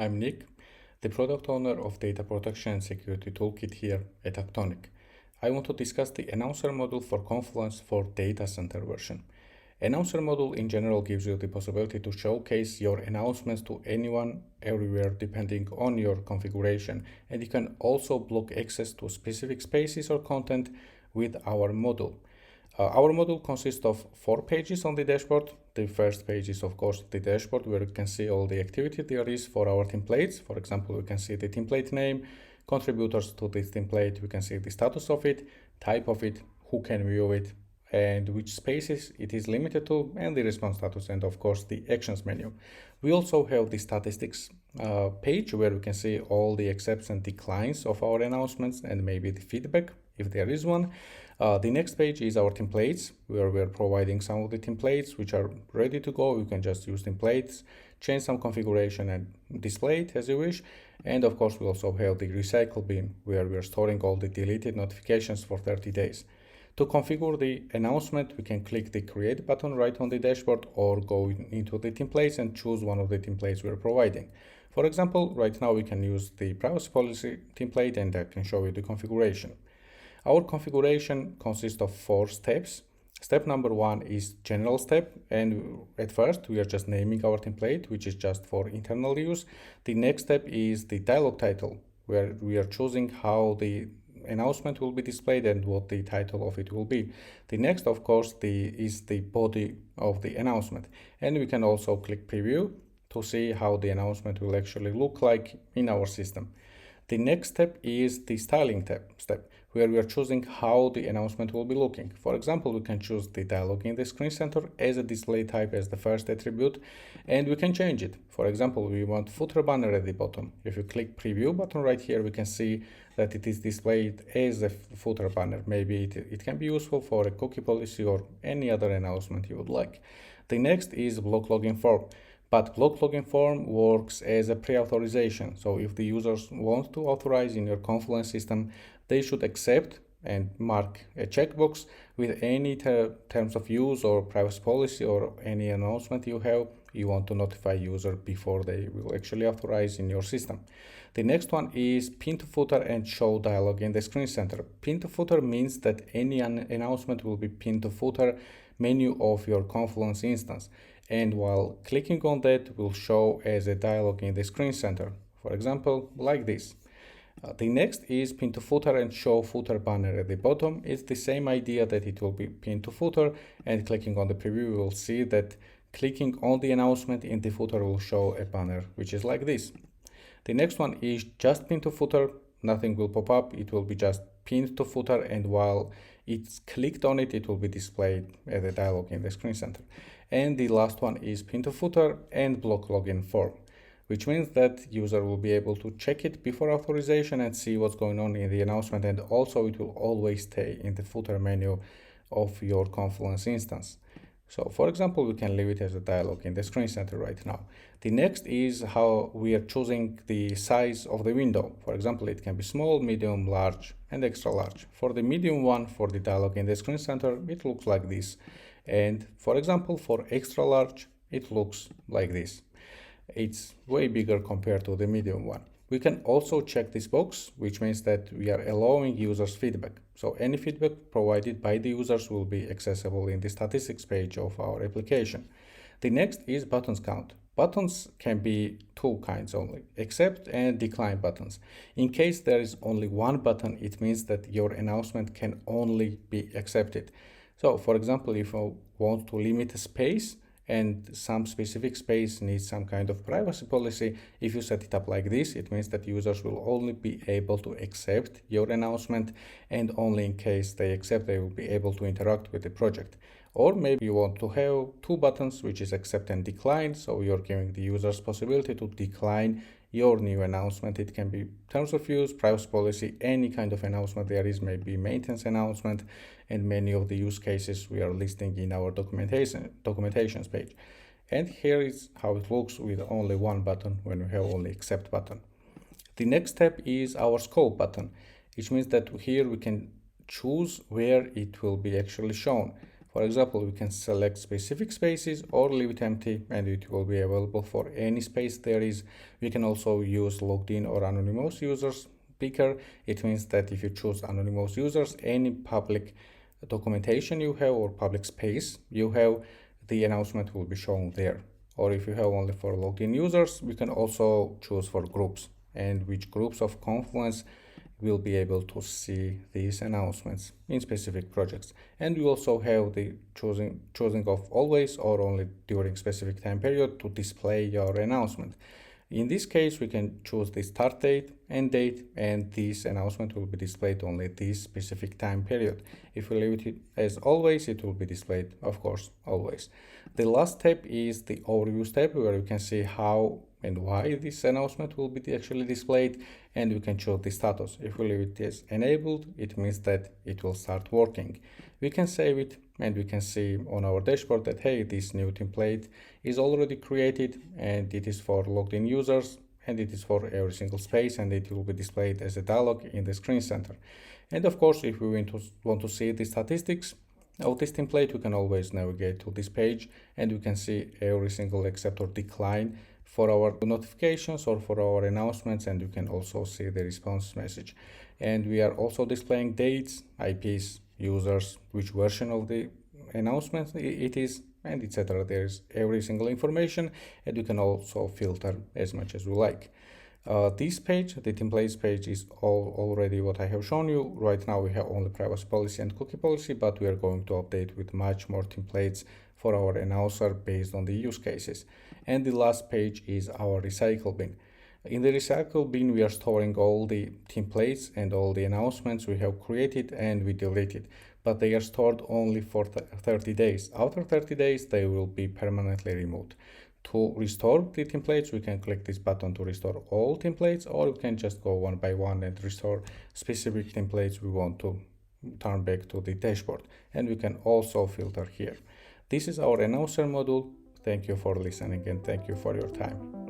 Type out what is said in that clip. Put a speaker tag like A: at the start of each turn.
A: I'm Nick, the product owner of Data Protection and Security Toolkit here at Actonic. I want to discuss the announcer module for Confluence for data center version. Announcer module in general gives you the possibility to showcase your announcements to anyone, everywhere, depending on your configuration, and you can also block access to specific spaces or content with our module. Our module consists of 4 pages on the dashboard. The first page is, of course, the dashboard where you can see all the activity there is for our templates. For example, we can see the template name, contributors to this template, we can see the status of it, type of it, who can view it, and which spaces it is limited to, and the response status, and of course the actions menu. We also have the statistics page where we can see all the accepts and declines of our announcements and maybe the feedback if there is one. The next page is our templates, where we're providing some of the templates which are ready to go. You can just use templates, change some configuration and display it as you wish. And of course, we also have the recycle bin where we're storing all the deleted notifications for 30 days. To configure the announcement, we can click the create button right on the dashboard or go into the templates and choose one of the templates we're providing. For example, right now we can use the privacy policy template and I can show you the configuration. Our configuration consists of 4 steps. Step number 1 is general step, and at first we are just naming our template, which is just for internal use. The next step is the dialog title, where we are choosing how the announcement will be displayed and what the title of it will be. The next, of course, is the body of the announcement, and we can also click preview to see how the announcement will actually look like in our system. The next step is the styling step, where we are choosing how the announcement will be looking. For example, we can choose the dialog in the screen center as a display type as the first attribute, and we can change it. For example, we want footer banner at the bottom. If you click preview button right here, we can see that it is displayed as a footer banner. Maybe it can be useful for a cookie policy or any other announcement you would like. The next is block login form. But block login form works as a pre-authorization. So if the users want to authorize in your Confluence system, they should accept and mark a checkbox with any terms of use or privacy policy or any announcement you want to notify user before they will actually authorize in your system. The next one is pin to footer and show dialog in the screen center. Pin to footer means that any announcement will be pinned to footer menu of your Confluence instance. And while clicking on that will show as a dialog in the screen center, for example, like this. The next is pin to footer and show footer banner at the bottom. It's the same idea that it will be pinned to footer, and clicking on the preview, we will see that clicking on the announcement in the footer will show a banner, which is like this. The next one is just pin to footer. Nothing will pop up. It will be just pinned to footer, and while it's clicked on it, it will be displayed as a dialog in the screen center. And the last one is pin to footer and block login form, which means that user will be able to check it before authorization and see what's going on in the announcement, and also it will always stay in the footer menu of your Confluence instance. So for example, we can leave it as a dialog in the screen center right now. The next is how we are choosing the size of the window. For example, it can be small, medium, large, and extra large. For the medium one, for the dialog in the screen center, it looks like this. And for example, for extra large, it looks like this. It's way bigger compared to the medium one. We can also check this box, which means that we are allowing users feedback. So any feedback provided by the users will be accessible in the statistics page of our application. The next is buttons count. Buttons can be 2 kinds only, accept and decline buttons. In case there is only one button, it means that your announcement can only be accepted. So for example, if you want to limit a space and some specific space needs some kind of privacy policy, if you set it up like this, it means that users will only be able to accept your announcement, and only in case they accept, they will be able to interact with the project. Or maybe you want to have 2 buttons, which is accept and decline, so you're giving the users possibility to decline your new announcement. It can be terms of use, privacy policy, any kind of announcement there is, maybe maintenance announcement, and many of the use cases we are listing in our documentations page. And here is how it looks with only one button when we have only accept button. The next step is our scope button, which means that here we can choose where it will be actually shown. For example, we can select specific spaces or leave it empty and it will be available for any space there is. We can also use logged in or anonymous users picker. It means that if you choose anonymous users, any public documentation you have or public space you have, the announcement will be shown there. Or if you have only for logged in users, we can also choose for groups and which groups of Confluence will be able to see these announcements in specific projects. And we also have the choosing of always or only during specific time period to display your announcement. In this case, we can choose the start date, end date, and this announcement will be displayed only this specific time period. If we leave it as always, it will be displayed, of course, always. The last step is the overview step, where you can see how and why this announcement will be actually displayed, and we can choose the status. If we leave it as enabled, it means that it will start working. We can save it and we can see on our dashboard that, hey, this new template is already created and it is for logged in users and it is for every single space, and it will be displayed as a dialog in the screen center. And of course, if we want to see the statistics of this template, we can always navigate to this page and we can see every single accept or decline for our notifications or for our announcements, and you can also see the response message. And we are also displaying dates, IPs, users, which version of the announcement it is, and etc. There's every single information, and you can also filter as much as you like. This page, the templates page, is already what I have shown you. Right now we have only privacy policy and cookie policy, but we are going to update with much more templates for our announcer based on the use cases. And the last page is our recycle bin. In the recycle bin, we are storing all the templates and all the announcements we have created and we deleted, but they are stored only for 30 days. After 30 days, they will be permanently removed. To restore the templates, we can click this button to restore all templates, or we can just go one by one and restore specific templates we want to turn back to the dashboard. And we can also filter here. This is our announcer module. Thank you for listening and thank you for your time.